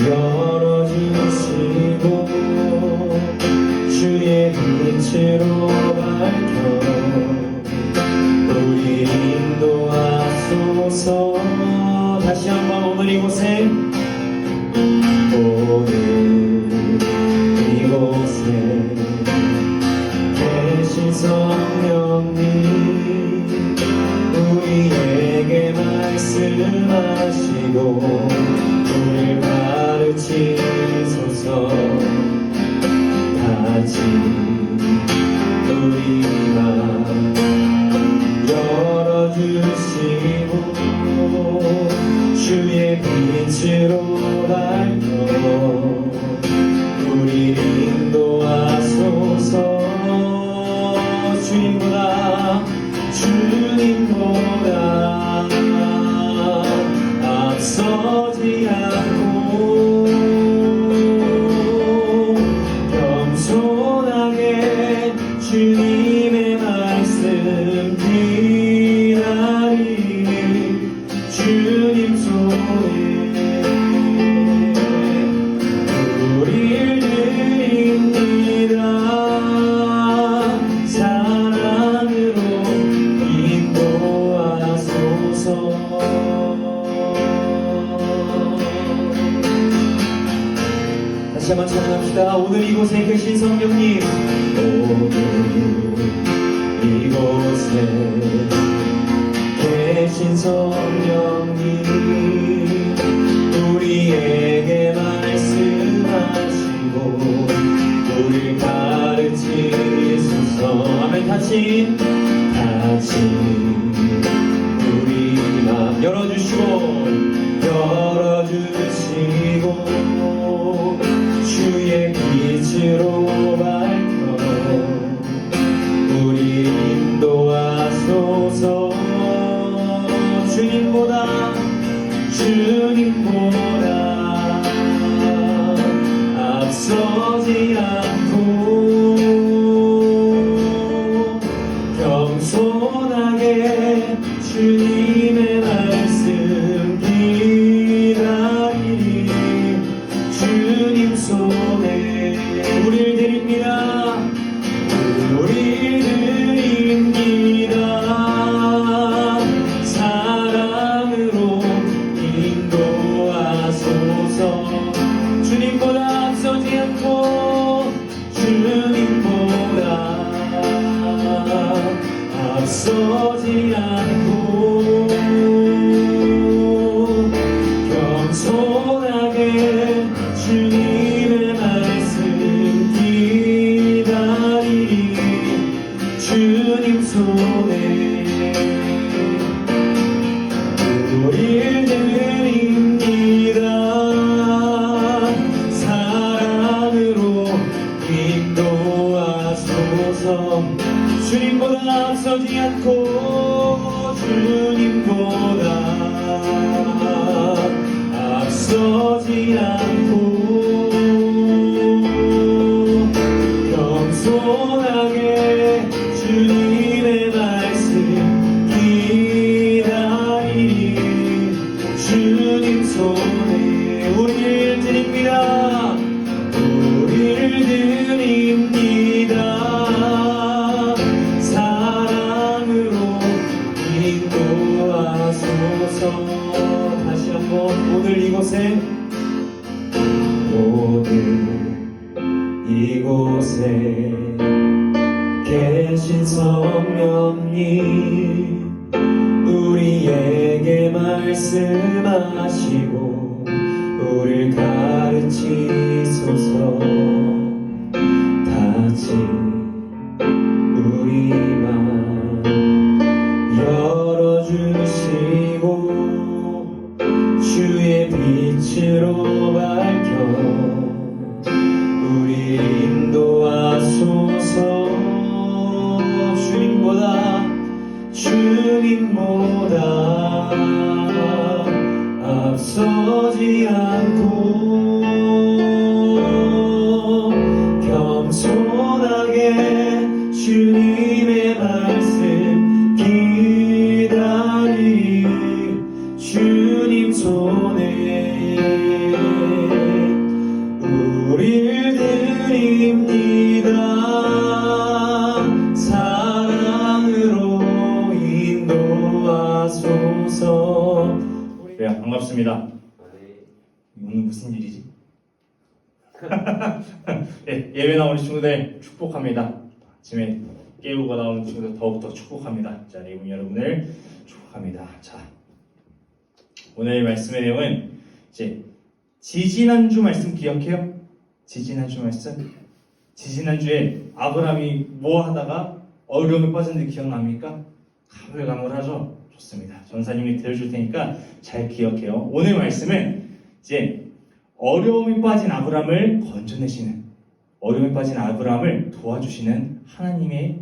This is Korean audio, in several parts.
열어주시고 주의 빛으로 밝혀 우리 인도하소서. 다시 한번 오늘 이곳에 계신 성령님 우리에게 말씀하시고 우리를 가르치소서. 다시 우리 맘 열어주시고 주의 빛으로 밝혀 우리 인도하소서. 주님보다 앞서지 않고 겸손하게 주님의 말씀 기다리는 주님 손에 우리를 드립니다. 사랑으로 인도하소서. 다시 한번 찬양합시다. 오늘 이곳에 계신 성령님, 오늘 이곳에 계신 성령님 우리에게 말씀하시고 우리를 가르치소서. 아멘. 다시 우리 맘 열어주시고 주의 빛으로 밝혀 우리 인도하소서. 주님보다 앞서지 않고 겸손하게 주님의 말씀 기다리니 주님 손에 우리를 드립니다. 사랑으로 인도하소서. 주님보다 앞서지 않고 겸손하게 주님의 말씀 기다리니 주님 손에 우리를 드립니다. 사랑으로 인도하소서. 주님보다 앞서지 않고 겸손하게 주님의 말씀 기다리니 주님 손에 우리를 드립니다. 사랑으로 인도하소서. 다시 한번 오늘 이곳에 계신 성령님 우리에게 말씀하시고 우리를 가르치소서. 다시 우리 맘 열어주시고 주의 빛으로 밝혀 우리 인도하소서. 주님보다 앞서지 않고 겸손하게 주님의 말씀 기다리 주님 손에 반갑습니다. 오늘 무슨 일이지? 네, 예배 나오는 친구들 축복합니다. 아침에 깨우고 나오는 친구들 더욱더 축복합니다. 자, 리분 여러분을 축복합니다. 자, 오늘 말씀의 내용은 이제 지지난주 말씀 기억해요? 지지난주 말씀? 지지난주에 아브라함이 뭐 하다가 어려움에 빠졌는데 기억납니까? 가물가물하죠? 좋습니다. 전사님이 들려줄 테니까 잘 기억해요. 오늘 말씀은 이제 어려움에 빠진 아브라함을 건져내시는, 어려움에 빠진 아브라함을 도와주시는 하나님의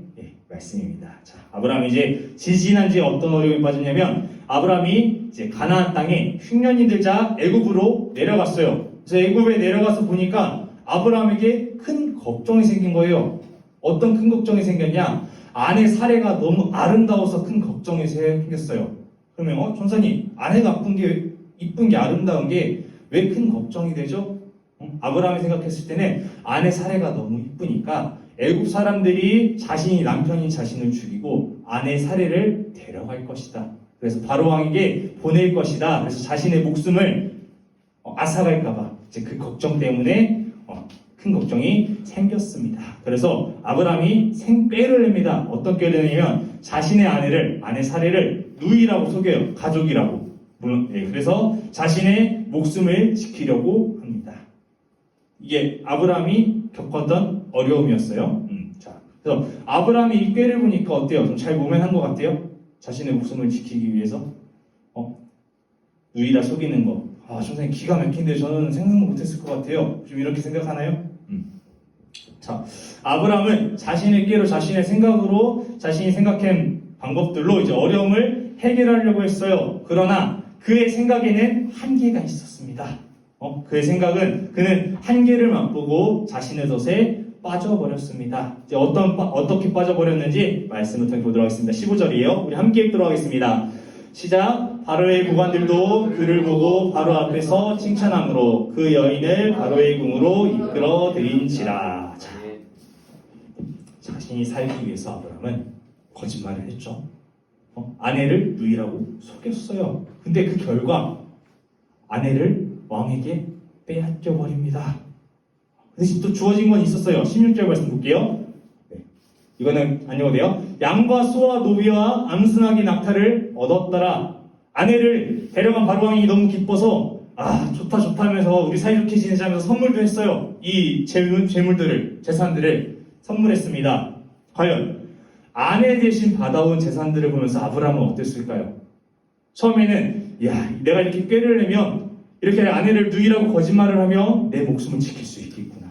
말씀입니다. 자, 아브라함이 이제 지지난주에 어떤 어려움에 빠졌냐면 아브라함이 이제 가나안 땅에 흉년이 들자 애굽으로 내려갔어요. 그래서 애굽에 내려가서 보니까 아브라함에게 큰 걱정이 생긴 거예요. 어떤 큰 걱정이 생겼냐? 아내 사례가 너무 아름다워서 큰 걱정이 생겼어요. 그러면 전사님, 아내가 이쁜 게 아름다운 게 왜 큰 걱정이 되죠? 아브라함이 생각했을 때는 아내 사례가 너무 이쁘니까 애굽 사람들이 남편인 자신을 죽이고 아내 사례를 데려갈 것이다. 그래서 바로 왕에게 보낼 것이다. 그래서 자신의 목숨을 앗아갈까봐 이제 그 걱정 때문에 큰 걱정이 생겼습니다. 그래서 아브라함이 꾀를 냅니다. 어떤 꾀를 내냐면 자신의 아내 사례를 누이라고 속여요. 가족이라고. 그래서 자신의 목숨을 지키려고 합니다. 이게 아브라함이 겪었던 어려움이었어요. 자, 그래서 아브라함이 이 꾀를 보니까 어때요? 좀 잘 모면한 것 같아요? 자신의 목숨을 지키기 위해서 누이라 속이는 거. 선생님 기가 막힌데 저는 생각 못했을 것 같아요. 좀 이렇게 생각하나요? 자, 아브라함은 자신의 꾀로, 자신의 생각으로, 자신이 생각한 방법들로 이제 어려움을 해결하려고 했어요. 그러나 그의 생각에는 한계가 있었습니다. 그의 생각은 그는 한계를 맛보고 자신의 덫에 빠져버렸습니다. 이제 어떻게 빠져버렸는지 말씀을 통해 보도록 하겠습니다. 15절이에요. 우리 함께 읽도록 하겠습니다. 시작. 바로의 고관들도 그를 보고 바로 앞에서 칭찬함으로 그 여인을 바로의 궁으로 이끌어 들인지라. 자신이 살기 위해서 아브라함은 거짓말을 했죠. 아내를 누이라고 속였어요. 근데 그 결과 아내를 왕에게 빼앗겨 버립니다. 대신 또 주어진 건 있었어요. 16절 말씀 볼게요. 이거는 안 읽어도 돼요. 양과 소와 노비와 암순아기 낙타를 얻었더라. 아내를 데려간 바로왕이 너무 기뻐서 좋다 하면서 우리 사이좋게 지내자면서 선물도 했어요. 이 재산들을 선물했습니다. 과연 아내 대신 받아온 재산들을 보면서 아브라함은 어땠을까요? 처음에는 내가 이렇게 꾀를 내면 이렇게 아내를 누이라고 거짓말을 하면 내 목숨을 지킬 수 있겠구나.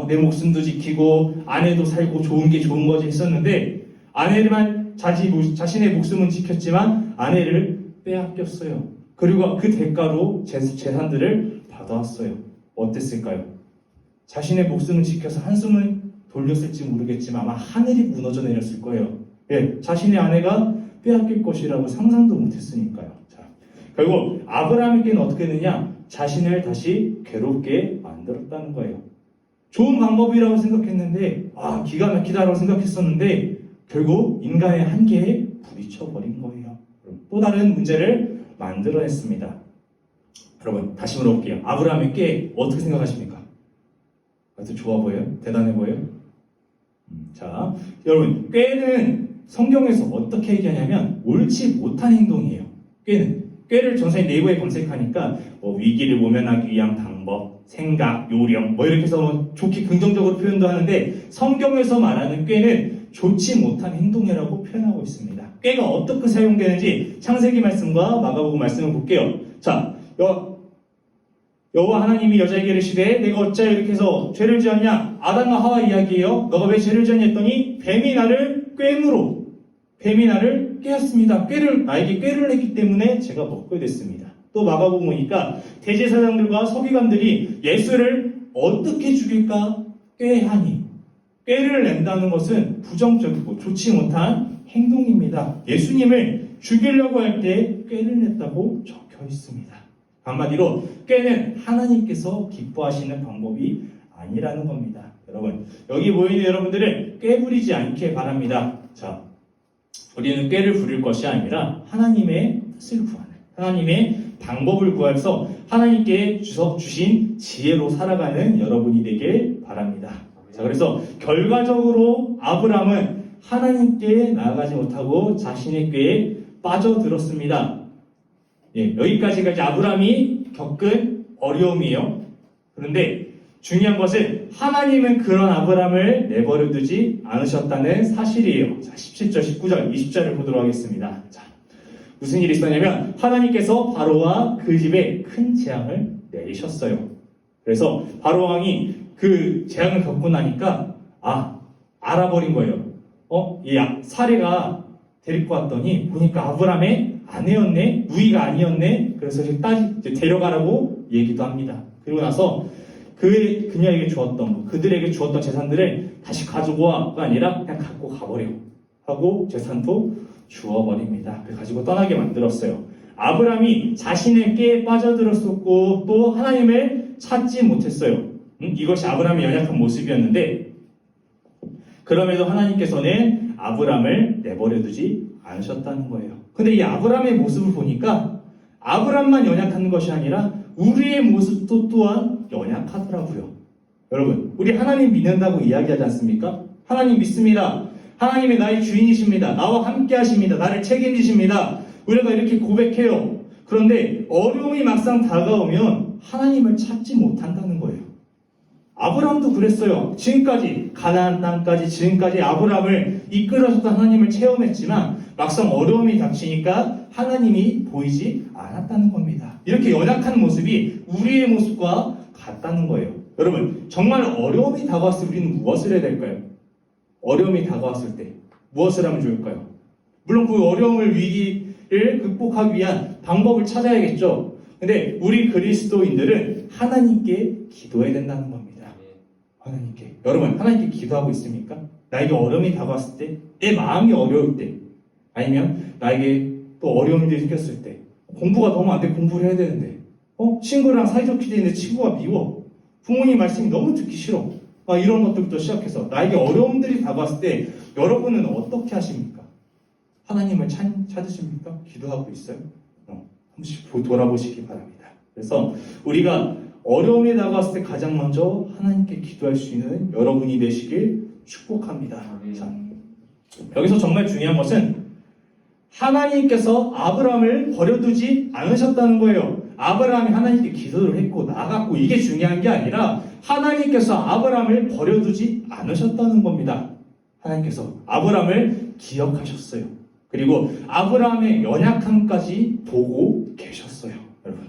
내 목숨도 지키고 아내도 살고 좋은 게 좋은 거지 했었는데 아내만 자신의 목숨은 지켰지만 아내를 빼앗겼어요. 그리고 그 대가로 재산들을 받아왔어요. 어땠을까요? 자신의 목숨을 지켜서 한숨을 돌렸을지 모르겠지만 아마 하늘이 무너져 내렸을 거예요. 자신의 아내가 빼앗길 것이라고 상상도 못했으니까요. 자, 결국 아브라함에게는 어떻게 되느냐? 자신을 다시 괴롭게 만들었다는 거예요. 좋은 방법이라고 생각했는데 기가 막히다라고 생각했었는데 결국 인간의 한계에 부딪혀버린 거예요. 또 다른 문제를 만들어냈습니다. 여러분 다시 물어볼게요. 아브라함의 꾀 어떻게 생각하십니까? 아주 좋아 보여요? 대단해 보여요? 자, 여러분 꾀는 성경에서 어떻게 얘기하냐면 옳지 못한 행동이에요. 꾀를 전사님 네이버에 검색하니까 위기를 모면하기 위한 방법, 생각, 요령 이렇게 해서 좋게 긍정적으로 표현도 하는데 성경에서 말하는 꾀는 좋지 못한 행동이라고 표현하고 있습니다. 꾀가 어떻게 사용되는지 창세기 말씀과 마가복음 말씀을 볼게요. 자, 여호와 하나님이 여자에게 이르시되 내가 어찌하여 이렇게 해서 죄를 지었냐? 아담과 하와 이야기예요. 너가 왜 죄를 지었냐 했더니 뱀이 나를 깨었습니다. 나에게 꾀를 했기 때문에 제가 먹게 됐습니다. 또 마가복음 보니까 대제사장들과 서기관들이 예수를 어떻게 죽일까 꾀하니 꾀를 낸다는 것은 부정적이고 좋지 못한 행동입니다. 예수님을 죽이려고 할 때 꾀를 냈다고 적혀 있습니다. 한마디로 꾀는 하나님께서 기뻐하시는 방법이 아니라는 겁니다. 여러분 여기 모이는 여러분들은 꾀 부리지 않게 바랍니다. 자, 우리는 꾀를 부릴 것이 아니라 하나님의 뜻을 구하는, 하나님의 방법을 구해서 하나님께 주신 지혜로 살아가는 여러분이 되길 바랍니다. 자, 그래서 결과적으로 아브라함은 하나님께 나아가지 못하고 자신의 꾀에 빠져들었습니다. 예, 여기까지가 이제 아브라함이 겪은 어려움이에요. 그런데 중요한 것은 하나님은 그런 아브라함을 내버려 두지 않으셨다는 사실이에요. 자, 17절, 19절, 20절을 보도록 하겠습니다. 자, 무슨 일이 있었냐면 하나님께서 바로와 그 집에 큰 재앙을 내리셨어요. 그래서 바로 왕이 그 재앙을 겪고 나니까 알아버린 거예요. 이 사례가 데리고 왔더니 보니까 아브라함의 아내였네, 누이가 아니었네. 그래서 이제 데려가라고 얘기도 합니다. 그리고 나서 그녀에게 주었던 그들에게 주었던 재산들을 다시 가지고 와가 아니라 그냥 갖고 가버려 하고 재산도 주어버립니다. 그래서 가지고 떠나게 만들었어요. 아브라함이 자신의 꾀에 빠져들었었고 또 하나님을 찾지 못했어요. 이것이 아브라함의 연약한 모습이었는데 그럼에도 하나님께서는 아브라함을 내버려두지 않으셨다는 거예요. 근데 이 아브라함의 모습을 보니까 아브라함만 연약한 것이 아니라 우리의 모습도 또한 연약하더라고요. 여러분, 우리 하나님 믿는다고 이야기하지 않습니까? 하나님 믿습니다. 하나님이 나의 주인이십니다. 나와 함께 하십니다. 나를 책임지십니다. 우리가 이렇게 고백해요. 그런데 어려움이 막상 다가오면 하나님을 찾지 못한다는 거예요. 아브라함도 그랬어요. 지금까지 가나안 땅까지 지금까지 아브라함을 이끌어줬던 하나님을 체험했지만 막상 어려움이 닥치니까 하나님이 보이지 않았다는 겁니다. 이렇게 연약한 모습이 우리의 모습과 같다는 거예요. 여러분, 정말 어려움이 다가왔을 때 우리는 무엇을 해야 될까요? 어려움이 다가왔을 때 무엇을 하면 좋을까요? 물론 그 어려움을 위기를 극복하기 위한 방법을 찾아야겠죠. 근데 우리 그리스도인들은 하나님께 기도해야 된다는 겁니다. 하나님께. 여러분, 하나님께 기도하고 있습니까? 나에게 어려움이 다가왔을 때, 내 마음이 어려울 때, 아니면 나에게 또 어려움이 생겼을 때, 공부가 너무 안 돼, 공부를 해야 되는데, 친구랑 사이좋게 되는데 친구가 미워. 부모님 말씀이 너무 듣기 싫어. 이런 것들부터 시작해서 나에게 어려움들이 다가왔을 때 여러분은 어떻게 하십니까? 하나님을 찾으십니까? 기도하고 있어요? 한 번씩 돌아보시기 바랍니다. 그래서 우리가 어려움이 다가왔을 때 가장 먼저 하나님께 기도할 수 있는 여러분이 되시길 축복합니다. 자, 여기서 정말 중요한 것은 하나님께서 아브라함을 버려두지 않으셨다는 거예요. 아브라함이 하나님께 기도를 했고 나갔고 이게 중요한 게 아니라 하나님께서 아브라함을 버려두지 않으셨다는 겁니다. 하나님께서 아브라함을 기억하셨어요. 그리고 아브라함의 연약함까지 보고 계셨어요. 여러분,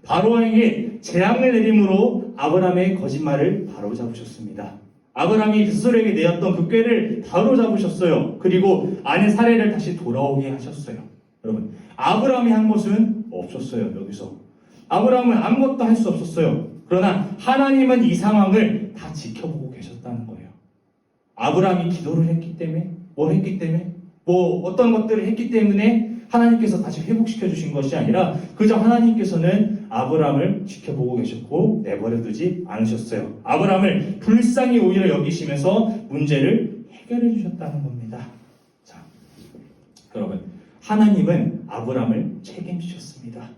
바로왕에게 재앙을 내림으로 아브라함의 거짓말을 바로잡으셨습니다. 아브라함이 스스로에게 내었던 그 꾀를 바로잡으셨어요. 그리고 아내 사례를 다시 돌아오게 하셨어요. 여러분, 아브라함이 한 것은 없었어요. 여기서 아브라함은 아무것도 할 수 없었어요. 그러나 하나님은 이 상황을 다 지켜보고 계셨다는 거예요. 아브라함이 기도를 했기 때문에 어떤 것들을 했기 때문에 하나님께서 다시 회복시켜 주신 것이 아니라 그저 하나님께서는 아브라함을 지켜보고 계셨고 내버려두지 않으셨어요. 아브라함을 불쌍히 오히려 여기시면서 문제를 해결해 주셨다는 겁니다. 자, 여러분, 하나님은 아브라함을 책임지셨습니다.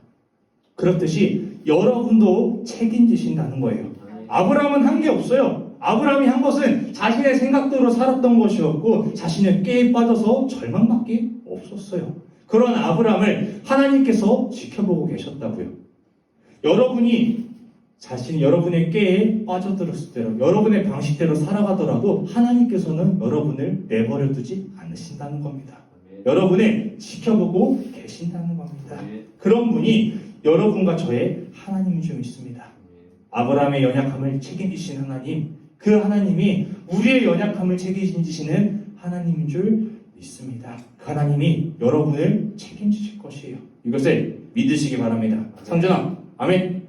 그렇듯이 여러분도 책임지신다는 거예요. 아브라함은 한 게 없어요. 아브라함이 한 것은 자신의 생각대로 살았던 것이었고 자신의 꾀에 빠져서 절망밖에 없었어요. 그런 아브라함을 하나님께서 지켜보고 계셨다고요. 여러분이 여러분의 꾀에 빠져들었을 때로 여러분의 방식대로 살아가더라도 하나님께서는 여러분을 내버려두지 않으신다는 겁니다. 여러분을 지켜보고 계신다는 겁니다. 그런 분이 여러분과 저의 하나님인 줄 믿습니다. 아브라함의 연약함을 책임지신 하나님, 그 하나님이 우리의 연약함을 책임지시는 하나님인 줄 믿습니다. 그 하나님이 여러분을 책임지실 것이에요. 이것을 믿으시기 바랍니다. 상준아, 아멘.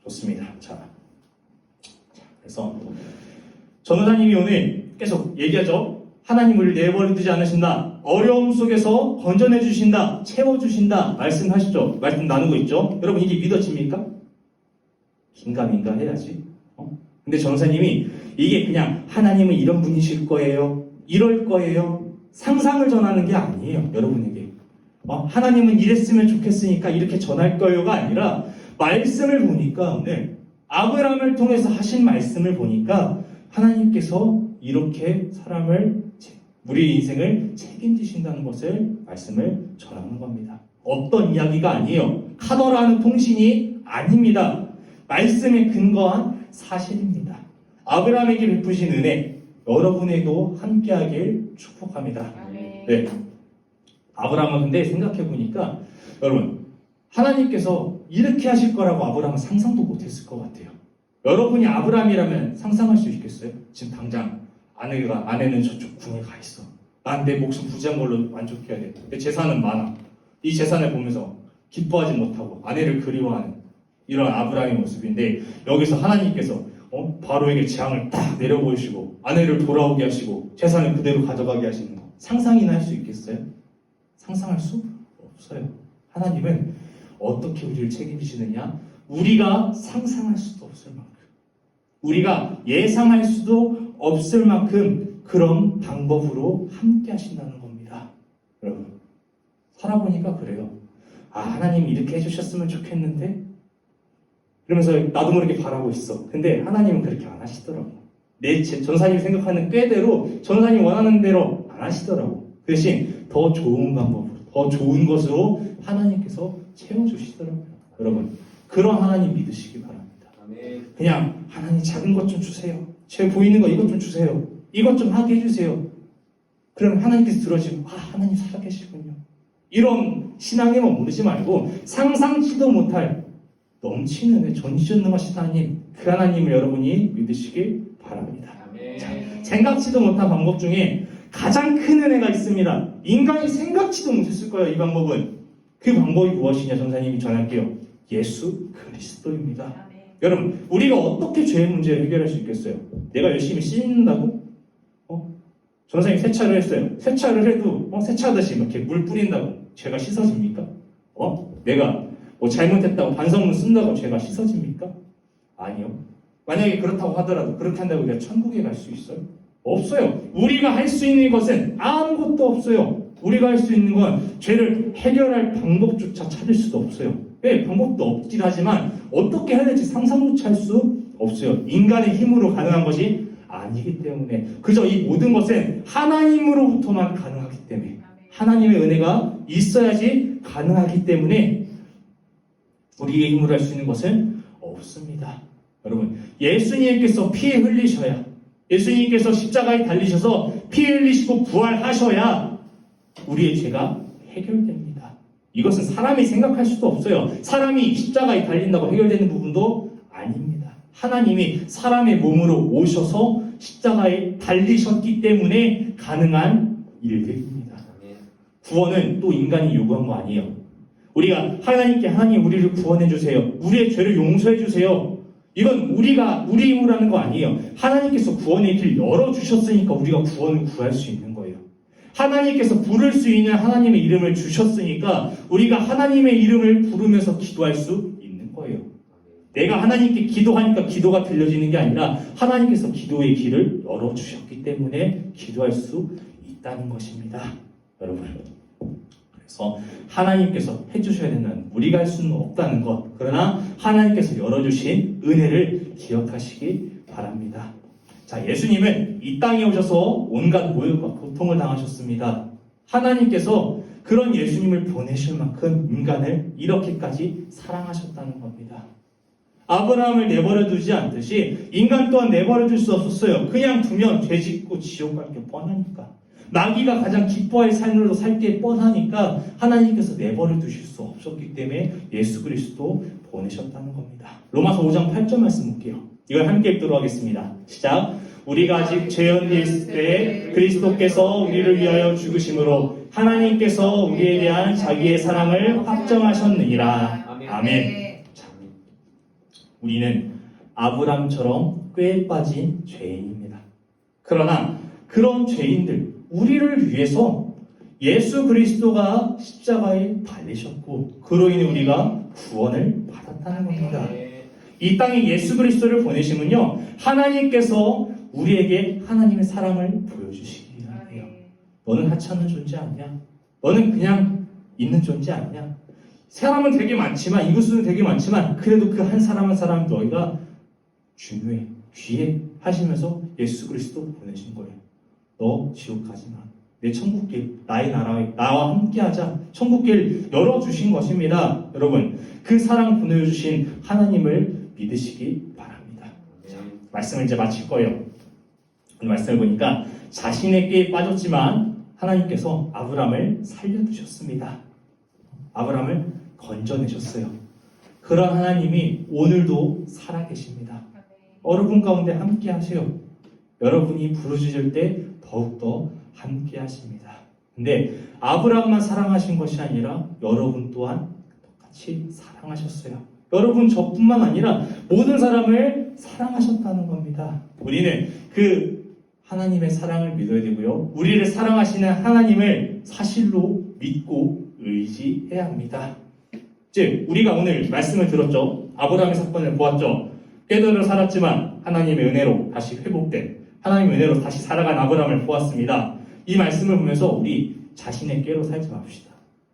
좋습니다. 자, 그래서 전도사님이 오늘 계속 얘기하죠. 하나님 우리를 내버려두지 않으신다. 어려움 속에서 건져내 주신다. 채워주신다. 말씀하시죠. 말씀 나누고 있죠. 여러분, 이게 믿어집니까? 긴가민가 해야지. 근데 전도사님이 이게 그냥 하나님은 이런 분이실 거예요. 이럴 거예요. 상상을 전하는 게 아니에요. 여러분에게. 하나님은 이랬으면 좋겠으니까 이렇게 전할 거요가 아니라 말씀을 보니까 오늘 아브라함을 통해서 하신 말씀을 보니까 하나님께서 이렇게 우리 인생을 책임지신다는 것을 말씀을 전하는 겁니다. 어떤 이야기가 아니에요. 카더라는 통신이 아닙니다. 말씀에 근거한 사실입니다. 아브라함에게 베푸신 은혜 여러분에게도 함께하길 축복합니다. 네. 아브라함은 근데 생각해보니까 여러분 하나님께서 이렇게 하실 거라고 아브라함은 상상도 못했을 것 같아요. 여러분이 아브라함이라면 상상할 수 있겠어요? 지금 당장 아내는 저쪽 궁에 가 있어. 난 내 목숨 부지한 걸로 만족해야 돼. 내 재산은 많아. 이 재산을 보면서 기뻐하지 못하고 아내를 그리워하는 이런 아브라함의 모습인데 여기서 하나님께서 바로에게 재앙을 딱 내려보이시고 아내를 돌아오게 하시고 재산을 그대로 가져가게 하시는 거 상상이나 할 수 있겠어요? 상상할 수 없어요. 하나님은 어떻게 우리를 책임지시느냐? 우리가 상상할 수도 없을 만큼 우리가 예상할 수도 없을 만큼 그런 방법으로 함께 하신다는 겁니다. 여러분 살아보니까 그래요. 하나님이 이렇게 해주셨으면 좋겠는데 이러면서 나도 모르게 바라고 있어. 근데 하나님은 그렇게 안 하시더라고. 전사님이 생각하는 꾀대로 전사님이 원하는 대로 안 하시더라고. 그 대신 더 좋은 방법으로 더 좋은 것으로 하나님께서 채워주시더라고요. 여러분 그런 하나님 믿으시기 바랍니다. 그냥 하나님 작은 것 좀 주세요. 제 보이는 거 이것 좀 주세요. 이것 좀 하게 해주세요. 그럼 하나님께서 들어주시고 하나님 살아계시군요. 이런 신앙에만 모르지 말고 상상치도 못할 넘치는 전지전능하신 하나님 그 하나님을 여러분이 믿으시길 바랍니다. 자, 생각지도 못한 방법 중에 가장 큰 은혜가 있습니다. 인간이 생각지도 못했을 거예요. 이 방법은. 그 방법이 무엇이냐 전사님이 전할게요. 예수 그리스도입니다. 여러분 우리가 어떻게 죄의 문제를 해결할 수 있겠어요? 내가 열심히 씻는다고? 전사님이 세차를 했어요. 세차를 해도 세차하듯이 이렇게 물 뿌린다고 죄가 씻어집니까? 내가 잘못했다고 반성문 쓴다고 죄가 씻어집니까? 아니요. 만약에 그렇다고 하더라도 그렇게 한다고 우리가 천국에 갈 수 있어요? 없어요. 우리가 할 수 있는 것은 아무것도 없어요. 우리가 할 수 있는 건 죄를 해결할 방법조차 찾을 수도 없어요. 왜? 방법도 없긴 하지만 어떻게 해야 될지 상상조차 할 수 없어요. 인간의 힘으로 가능한 것이 아니기 때문에 그저 이 모든 것은 하나님으로부터만 가능하기 때문에 하나님의 은혜가 있어야지 가능하기 때문에 우리의 힘으로 할 수 있는 것은 없습니다. 여러분 예수님께서 피 흘리셔야 예수님께서 십자가에 달리셔서 피 흘리시고 부활하셔야 우리의 죄가 해결됩니다. 이것은 사람이 생각할 수도 없어요. 사람이 십자가에 달린다고 해결되는 부분도 아닙니다. 하나님이 사람의 몸으로 오셔서 십자가에 달리셨기 때문에 가능한 일들입니다. 구원은 또 인간이 요구한 거 아니에요. 우리가 하나님 우리를 구원해 주세요. 우리의 죄를 용서해 주세요. 이건 우리 힘으로 하는 거 아니에요. 하나님께서 구원의 길 열어주셨으니까 우리가 구원을 구할 수 있는 거예요. 하나님께서 부를 수 있는 하나님의 이름을 주셨으니까 우리가 하나님의 이름을 부르면서 기도할 수 있는 거예요. 내가 하나님께 기도하니까 기도가 들려지는 게 아니라 하나님께서 기도의 길을 열어주셨기 때문에 기도할 수 있다는 것입니다. 여러분 그래서 하나님께서 해주셔야 되는 우리가 할 수는 없다는 것 그러나 하나님께서 열어주신 은혜를 기억하시기 바랍니다. 자, 예수님은 이 땅에 오셔서 온갖 모욕과 고통을 당하셨습니다. 하나님께서 그런 예수님을 보내실 만큼 인간을 이렇게까지 사랑하셨다는 겁니다. 아브라함을 내버려 두지 않듯이 인간 또한 내버려 둘 수 없었어요. 그냥 두면 죄 짓고 지옥 갈 게 뻔하니까. 마귀가 가장 기뻐할 삶으로 살 게 뻔하니까 하나님께서 내버려 두실 수 없었기 때문에 예수 그리스도 보내셨다는 겁니다. 로마서 5장 8절 말씀 볼게요. 이걸 함께 읽도록 하겠습니다. 시작. 우리가 아직 죄연되어 있을 때 그리스도께서 우리를 위하여 죽으심으로 하나님께서 우리에 대한 자기의 사랑을 확정하셨느니라. 아멘. 우리는 아브람처럼 꾀에 빠진 죄인입니다. 그러나 그런 죄인들 우리를 위해서 예수 그리스도가 십자가에 달리셨고 그로 인해 우리가 구원을 받았다는 겁니다. 이 땅에 예수 그리스도를 보내시면요 하나님께서 우리에게 하나님의 사랑을 보여주시기 위해요. 너는 하찮은 존재 아니야. 너는 그냥 있는 존재 아니냐? 사람은 되게 많지만 이웃은 되게 많지만 그래도 그 한 사람 한 사람 너희가 중요해, 귀해 하시면서 예수 그리스도 보내신 거예요. 너 지옥 가지 마. 내 천국길, 나의 나라에 나와 함께하자. 천국길 열어주신 것입니다. 여러분, 그 사랑 보내주신 하나님을 믿으시기 바랍니다. 자, 말씀을 이제 마칠 거예요. 오늘 말씀을 보니까 자신의 꾀에 빠졌지만 하나님께서 아브라함을 살려두셨습니다. 아브라함을 건져내셨어요. 그런 하나님이 오늘도 살아계십니다. 여러분 가운데 함께 하세요. 여러분이 부르짖을 때 더욱더 함께 하십니다. 근데 아브라함만 사랑하신 것이 아니라 여러분 또한 똑같이 사랑하셨어요. 여러분 저뿐만 아니라 모든 사람을 사랑하셨다는 겁니다. 우리는 그 하나님의 사랑을 믿어야 되고요. 우리를 사랑하시는 하나님을 사실로 믿고 의지해야 합니다. 즉 우리가 오늘 말씀을 들었죠. 아브라함의 사건을 보았죠. 깨달아 살았지만 하나님의 은혜로 다시 회복된, 하나님의 은혜로 다시 살아간 아브라함을 보았습니다. 이 말씀을 보면서 우리 자신의 꾀로 살지 맙시다.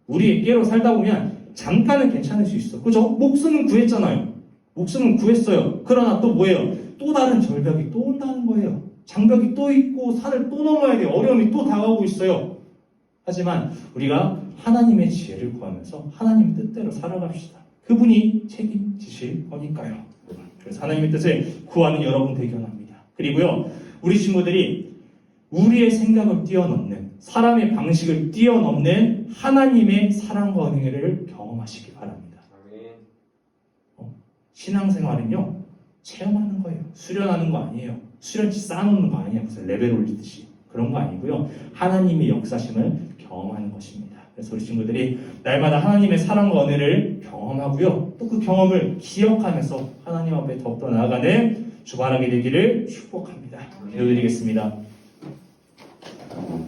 우리의 꾀로 살다 보면 잠깐은 괜찮을 수 있어. 그죠? 목숨은 구했잖아요. 목숨은 구했어요. 그러나 또 뭐예요? 또 다른 절벽이 또 온다는 거예요. 장벽이 또 있고 산을 또 넘어야 돼요. 어려움이 또 다가오고 있어요. 하지만 우리가 하나님의 지혜를 구하면서 하나님의 뜻대로 살아갑시다. 그분이 책임지실 거니까요. 그래서 하나님의 뜻을 구하는 여러분 되기 원합니다. 그리고요, 우리 친구들이 우리의 생각을 뛰어넘는, 사람의 방식을 뛰어넘는 하나님의 사랑과 은혜를 경험하시기 바랍니다. 신앙생활은요, 체험하는 거예요. 수련하는 거 아니에요. 수련치 쌓아놓는 거 아니에요. 무슨 레벨 올리듯이. 그런 거 아니고요. 하나님의 역사심을 경험하는 것입니다. 그래서 우리 친구들이 날마다 하나님의 사랑과 은혜를 경험하고요. 또 그 경험을 기억하면서 하나님 앞에 더욱더 나아가는 주말하게 되기를 축복합니다. 기도드리겠습니다.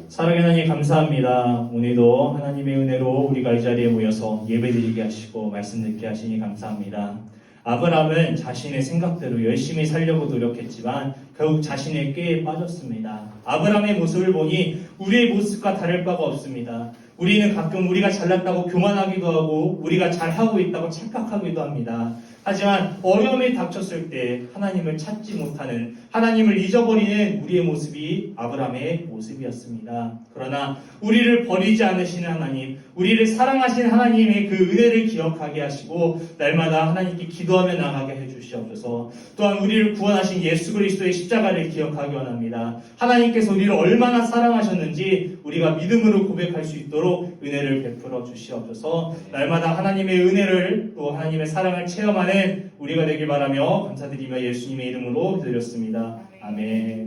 사랑의 하나님 감사합니다. 오늘도 하나님의 은혜로 우리가 이 자리에 모여서 예배드리게 하시고 말씀 듣게 하시니 감사합니다. 아브라함은 자신의 생각대로 열심히 살려고 노력했지만 결국 자신의 꾀에 빠졌습니다. 아브라함의 모습을 보니 우리의 모습과 다를 바가 없습니다. 우리는 가끔 우리가 잘났다고 교만하기도 하고 우리가 잘하고 있다고 착각하기도 합니다. 하지만 어려움이 닥쳤을 때 하나님을 찾지 못하는, 하나님을 잊어버리는 우리의 모습이 아브라함의 모습이었습니다. 그러나 우리를 버리지 않으시는 하나님, 우리를 사랑하시는 하나님의 그 은혜를 기억하게 하시고 날마다 하나님께 기도하며 나가게 해주시옵소서. 또한 우리를 구원하신 예수 그리스도의 십자가를 기억하기 원합니다. 하나님께서 우리를 얼마나 사랑하셨는지 우리가 믿음으로 고백할 수 있도록 은혜를 베풀어 주시옵소서. 날마다 하나님의 은혜를 또 하나님의 사랑을 체험하는 우리가 되길 바라며 감사드리며 예수님의 이름으로 기도드렸습니다. 아멘.